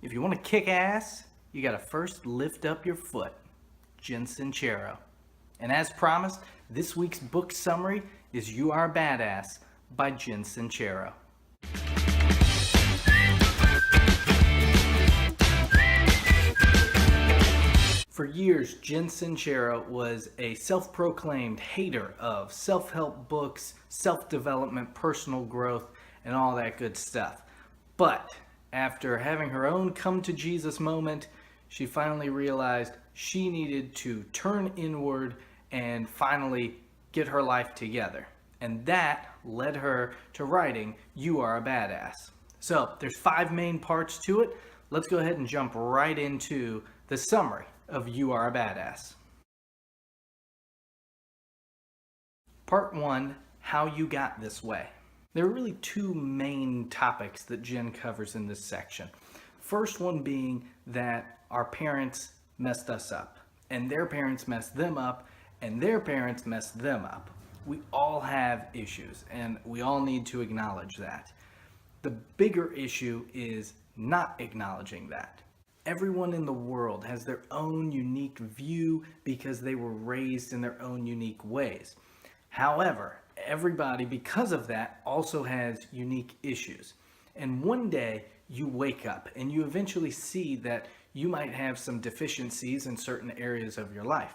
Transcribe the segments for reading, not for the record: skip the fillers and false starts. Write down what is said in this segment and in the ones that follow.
If you want to kick ass, you gotta first lift up your foot. Jen Sincero. And as promised, this week's book summary is You Are a Badass by Jen Sincero. For years, Jen Sincero was a self-proclaimed hater of self-help books, self-development, personal growth, and all that good stuff. But after having her own come to Jesus moment, she finally realized she needed to turn inward and finally get her life together. And that led her to writing You Are a Badass. So there's 5 main parts to it. Let's go ahead and jump right into the summary of You Are a Badass. Part 1, How You Got This Way. There are really 2 main topics that Jen covers in this section. First one being that our parents messed us up, and their parents messed them up, and their parents messed them up. We all have issues, and we all need to acknowledge that. The bigger issue is not acknowledging that. Everyone in the world has their own unique view because they were raised in their own unique ways. However, everybody, because of that, also has unique issues. And one day you wake up and you eventually see that you might have some deficiencies in certain areas of your life.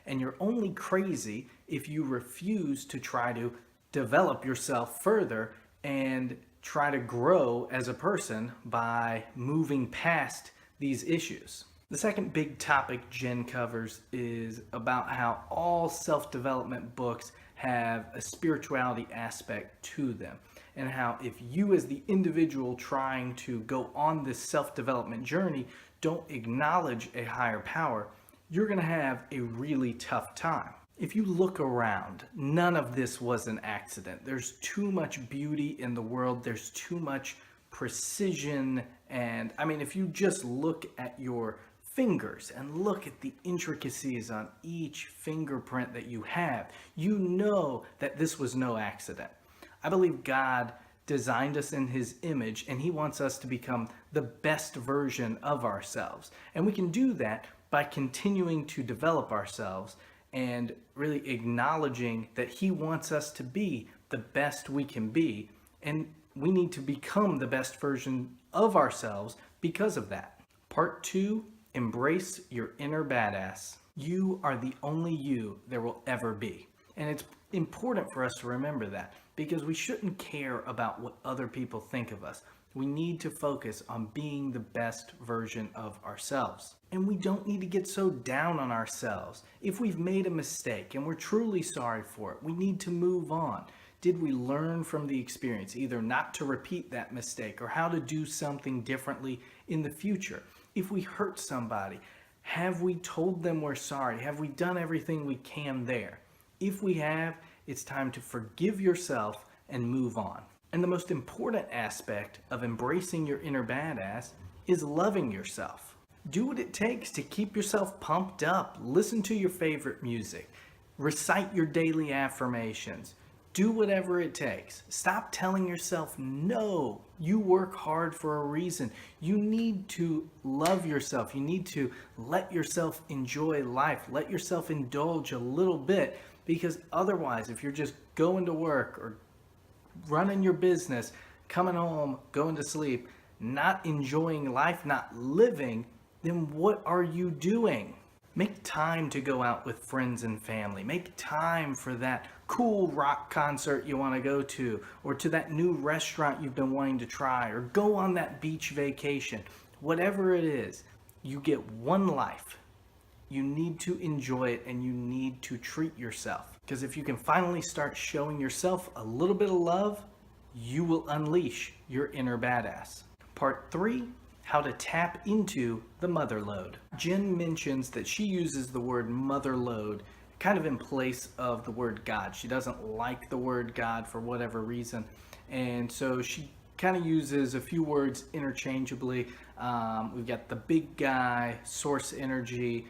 And you're only crazy if you refuse to try to develop yourself further and try to grow as a person by moving past these issues. The second big topic Jen covers is about how all self-development books have a spirituality aspect to them, and how if you as the individual trying to go on this self-development journey don't acknowledge a higher power, you're going to have a really tough time. If you look around, none of this was an accident. There's too much beauty in the world. There's too much precision. And I mean, if you just look at your fingers and look at the intricacies on each fingerprint that you have, you know that this was no accident. I believe God designed us in his image, and he wants us to become the best version of ourselves. And we can do that by continuing to develop ourselves and really acknowledging that he wants us to be the best we can be. And we need to become the best version of ourselves because of that. Part 2, Embrace your inner badass. You are the only you there will ever be. And it's important for us to remember that, because we shouldn't care about what other people think of us. We need to focus on being the best version of ourselves. And we don't need to get so down on ourselves. If we've made a mistake and we're truly sorry for it, we need to move on. Did we learn from the experience, either not to repeat that mistake or how to do something differently in the future? If we hurt somebody, have we told them we're sorry? Have we done everything we can there? If we have, it's time to forgive yourself and move on. And the most important aspect of embracing your inner badass is loving yourself. Do what it takes to keep yourself pumped up. Listen to your favorite music. Recite your daily affirmations. Do whatever it takes. Stop telling yourself no. You work hard for a reason. You need to love yourself. You need to let yourself enjoy life. Let yourself indulge a little bit, because otherwise, if you're just going to work or running your business, coming home, going to sleep, not enjoying life, not living, then what are you doing? Make time to go out with friends and family. Make time for that cool rock concert you want to go to, or to that new restaurant you've been wanting to try, or go on that beach vacation. Whatever it is, you get one life. You need to enjoy it, and you need to treat yourself. Because if you can finally start showing yourself a little bit of love, you will unleash your inner badass. Part 3, how to tap into the mother load. Jen mentions that she uses the word mother load kind of in place of the word God. She doesn't like the word God for whatever reason. And so she kind of uses a few words interchangeably. We've got the big guy, source energy,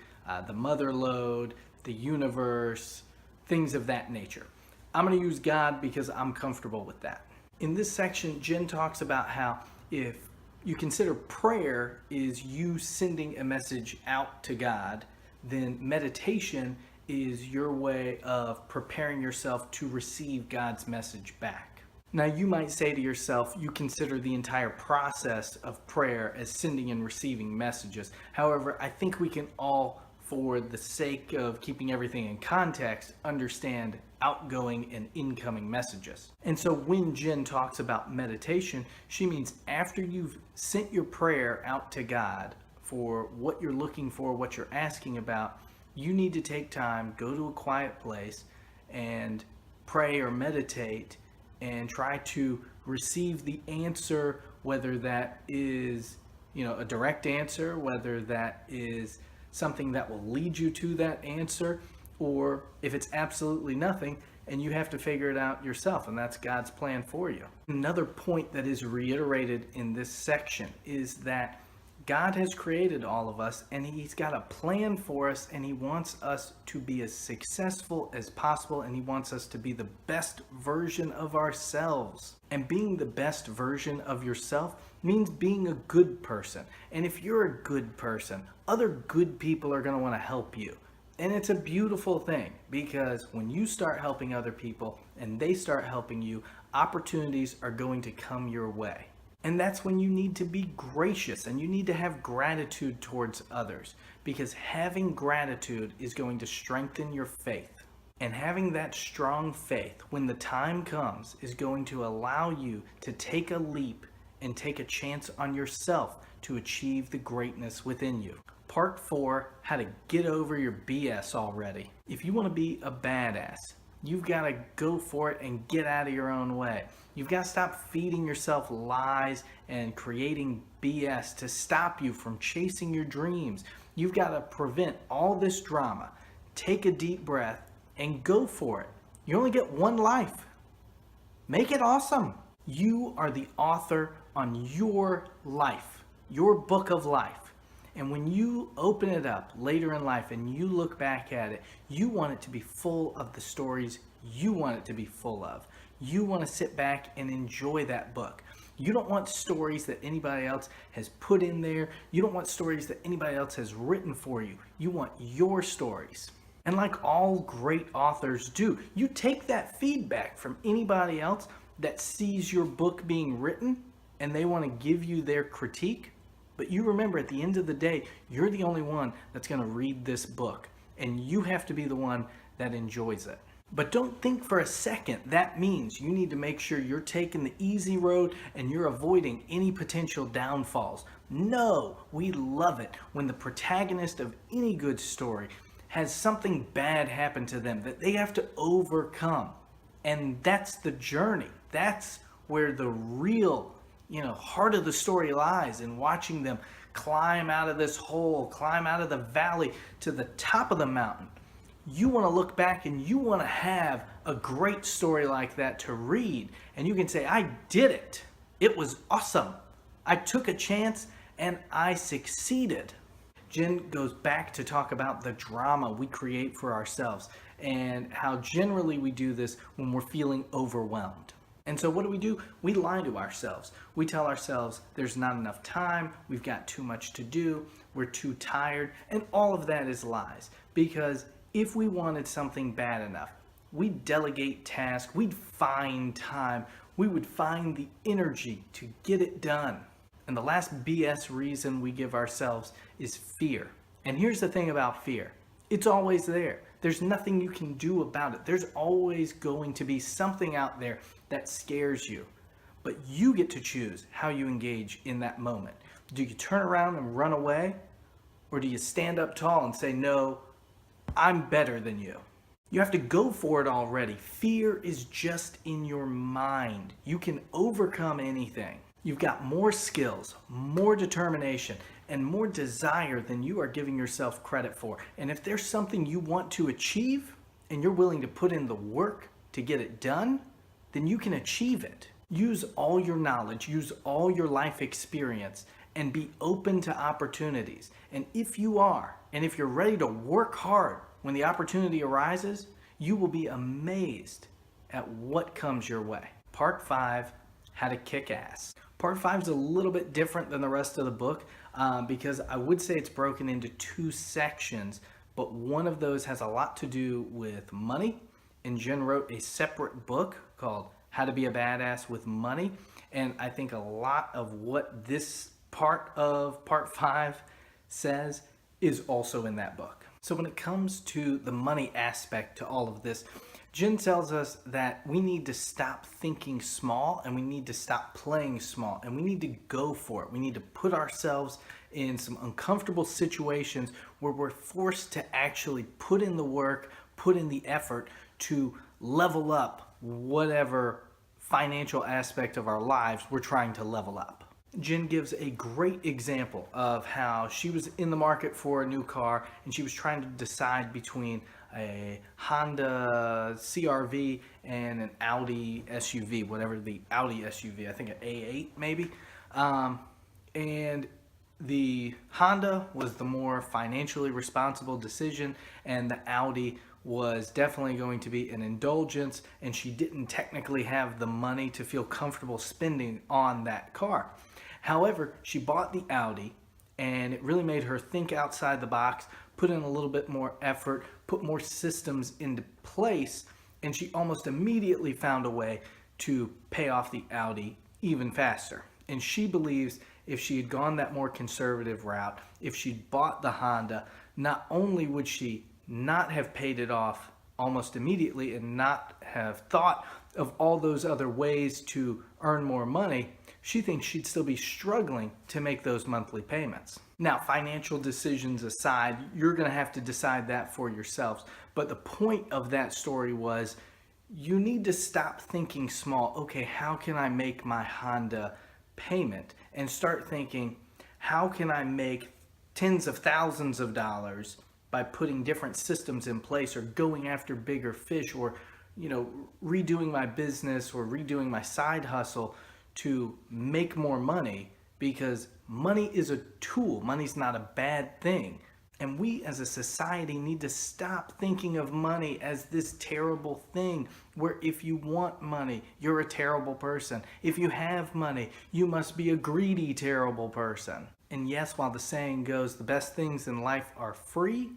the mother load, the universe, things of that nature. I'm going to use God because I'm comfortable with that. In this section, Jen talks about how if you consider prayer is you sending a message out to God, then meditation is your way of preparing yourself to receive God's message back. Now, you might say to yourself, you consider the entire process of prayer as sending and receiving messages. However, I think we can all, for the sake of keeping everything in context, understand outgoing and incoming messages. And so when Jen talks about meditation, she means after you've sent your prayer out to God for what you're looking for, what you're asking about, you need to take time, go to a quiet place, and pray or meditate and try to receive the answer, whether that is, a direct answer, whether that is something that will lead you to that answer, or if it's absolutely nothing and you have to figure it out yourself, and that's God's plan for you. Another point that is reiterated in this section is that God has created all of us, and he's got a plan for us, and he wants us to be as successful as possible, and he wants us to be the best version of ourselves. And being the best version of yourself means being a good person. And if you're a good person, other good people are going to want to help you. And it's a beautiful thing, because when you start helping other people and they start helping you, opportunities are going to come your way. And that's when you need to be gracious and you need to have gratitude towards others, because having gratitude is going to strengthen your faith. And having that strong faith when the time comes is going to allow you to take a leap and take a chance on yourself to achieve the greatness within you. Part 4, how to get over your BS already. If you want to be a badass, you've got to go for it and get out of your own way. You've got to stop feeding yourself lies and creating BS to stop you from chasing your dreams. You've got to prevent all this drama. Take a deep breath and go for it. You only get one life. Make it awesome. You are the author on your life, your book of life. And when you open it up later in life and you look back at it, you want it to be full of the stories you want it to be full of. You want to sit back and enjoy that book. You don't want stories that anybody else has put in there. You don't want stories that anybody else has written for you. You want your stories. And like all great authors do, you take that feedback from anybody else that sees your book being written and they want to give you their critique. But you remember, at the end of the day, you're the only one that's going to read this book, and you have to be the one that enjoys it. But don't think for a second that means you need to make sure you're taking the easy road and you're avoiding any potential downfalls. No, we love it when the protagonist of any good story has something bad happen to them that they have to overcome. And that's the journey. That's where the real heart of the story lies, in watching them climb out of this hole, climb out of the valley to the top of the mountain. You want to look back and you want to have a great story like that to read, and you can say, I did it. It was awesome. I took a chance and I succeeded. Jen goes back to talk about the drama we create for ourselves and how generally we do this when we're feeling overwhelmed. And so what do? We lie to ourselves. We tell ourselves there's not enough time, we've got too much to do, we're too tired, and all of that is lies. Because if we wanted something bad enough, we'd delegate tasks, we'd find time, we would find the energy to get it done. And the last BS reason we give ourselves is fear. And here's the thing about fear. It's always there. There's nothing you can do about it. There's always going to be something out there that scares you. But you get to choose how you engage in that moment. Do you turn around and run away? Or do you stand up tall and say, no, I'm better than you? You have to go for it already. Fear is just in your mind. You can overcome anything. You've got more skills, more determination, and more desire than you are giving yourself credit for. And if there's something you want to achieve and you're willing to put in the work to get it done, then you can achieve it. Use all your knowledge, use all your life experience, and be open to opportunities. And if you are, and if you're ready to work hard when the opportunity arises, you will be amazed at what comes your way. Part 5, how to kick ass. Part 5 is a little bit different than the rest of the book because I would say it's broken into 2 sections, but one of those has a lot to do with money, and Jen wrote a separate book called How to Be a Badass with Money, and I think a lot of what this part of Part 5 says is also in that book. So when it comes to the money aspect to all of this, Jen tells us that we need to stop thinking small and we need to stop playing small and we need to go for it. We need to put ourselves in some uncomfortable situations where we're forced to actually put in the work, put in the effort to level up whatever financial aspect of our lives we're trying to level up. Jen gives a great example of how she was in the market for a new car and she was trying to decide between a Honda CR-V and an Audi SUV, whatever the Audi SUV, I think an A8 maybe. And the Honda was the more financially responsible decision and the Audi was definitely going to be an indulgence, and she didn't technically have the money to feel comfortable spending on that car. However, she bought the Audi and it really made her think outside the box, put in a little bit more effort, put more systems into place, and she almost immediately found a way to pay off the Audi even faster. And she believes if she had gone that more conservative route, if she'd bought the Honda, not only would she not have paid it off almost immediately and not have thought of all those other ways to earn more money, she thinks she'd still be struggling to make those monthly payments. Now, financial decisions aside, you're going to have to decide that for yourselves. But the point of that story was you need to stop thinking small. Okay, how can I make my Honda payment? And start thinking, how can I make tens of thousands of dollars by putting different systems in place or going after bigger fish or, redoing my business or redoing my side hustle to make more money, because money is a tool. Money's not a bad thing. And we as a society need to stop thinking of money as this terrible thing where if you want money, you're a terrible person. If you have money, you must be a greedy, terrible person. And yes, while the saying goes, the best things in life are free,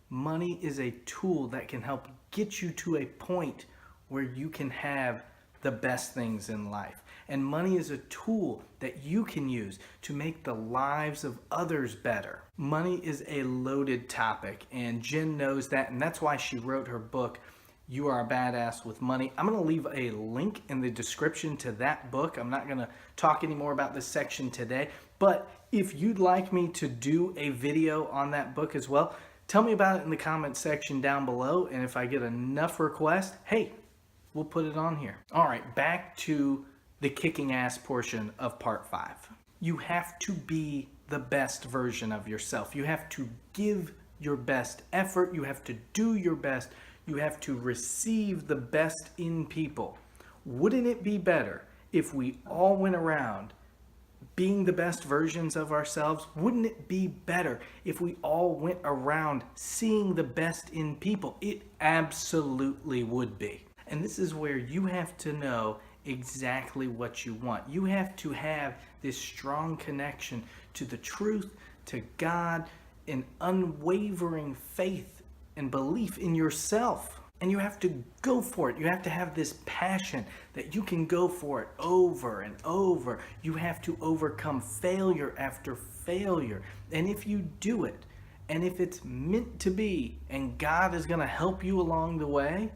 money is a tool that can help get you to a point where you can have the best things in life. And money is a tool that you can use to make the lives of others better. Money is a loaded topic, and Jen knows that, and that's why she wrote her book, You Are a Badass with Money. I'm going to leave a link in the description to that book. I'm not going to talk anymore about this section today, but if you'd like me to do a video on that book as well, tell me about it in the comment section down below, and if I get enough requests, hey, we'll put it on here. All right, back to the kicking ass portion of Part 5. You have to be the best version of yourself. You have to give your best effort. You have to do your best. You have to receive the best in people. Wouldn't it be better if we all went around being the best versions of ourselves? Wouldn't it be better if we all went around seeing the best in people? It absolutely would be. And this is where you have to know exactly what you want. You have to have this strong connection to the truth, to God, an unwavering faith and belief in yourself. And you have to go for it. You have to have this passion that you can go for it over and over. You have to overcome failure after failure. And if you do it, and if it's meant to be, and God is going to help you along the way,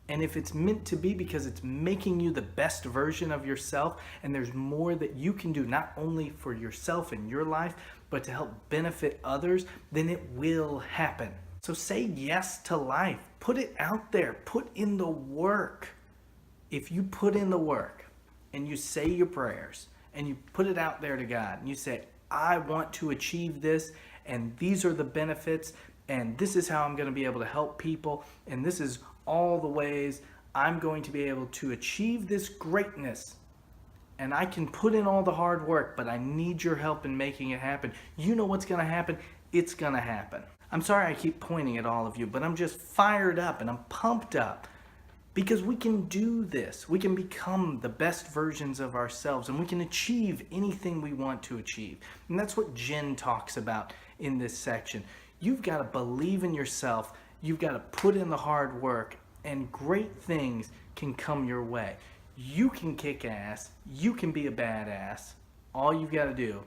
and if it's meant to be because it's making you the best version of yourself, and there's more that you can do, not only for yourself and your life, but to help benefit others, then it will happen. So say yes to life. Put it out there. Put in the work. If you put in the work and you say your prayers and you put it out there to God and you say, I want to achieve this, and these are the benefits, and this is how I'm going to be able to help people, and this is all the ways I'm going to be able to achieve this greatness, and I can put in all the hard work, but I need your help in making it happen. You know what's going to happen? It's going to happen. I'm sorry I keep pointing at all of you, but I'm just fired up and I'm pumped up Because we can do this. We can become the best versions of ourselves, and we can achieve anything we want to achieve. And that's what Jen talks about in this section. You've got to believe in yourself. You've got to put in the hard work, and great things can come your way. You can kick ass. You can be a badass. All you've got to do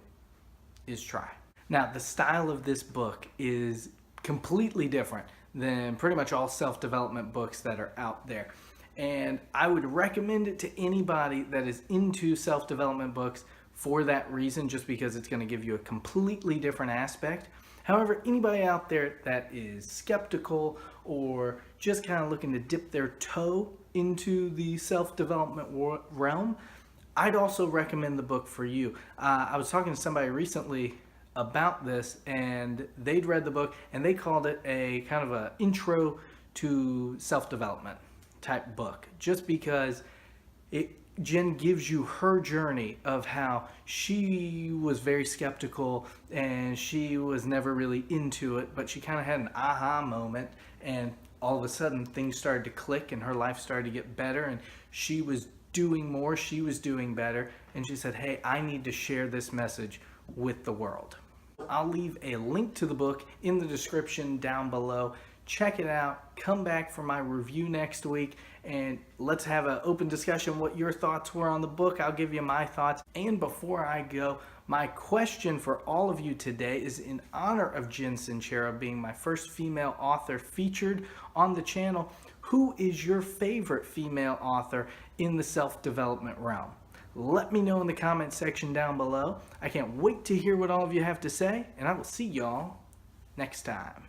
is try. Now, the style of this book is completely different than pretty much all self-development books that are out there. And I would recommend it to anybody that is into self-development books for that reason, just because it's going to give you a completely different aspect. However, anybody out there that is skeptical or just kind of looking to dip their toe into the self-development realm, I'd also recommend the book for you. I was talking to somebody recently about this, and they'd read the book and they called it a kind of a intro to self-development type book, just because Jen gives you her journey of how she was very skeptical and she was never really into it, but she kind of had an aha moment, and all of a sudden things started to click and her life started to get better, and she was doing more, she was doing better, and she said, hey, I need to share this message with the world. I'll leave a link to the book in the description down below. Check it out. Come back for my review next week, and let's have an open discussion what your thoughts were on the book. I'll give you my thoughts. And before I go, my question for all of you today is in honor of Jen Sincero being my first female author featured on the channel. Who is your favorite female author in the self-development realm? Let me know in the comment section down below. I can't wait to hear what all of you have to say, and I will see y'all next time.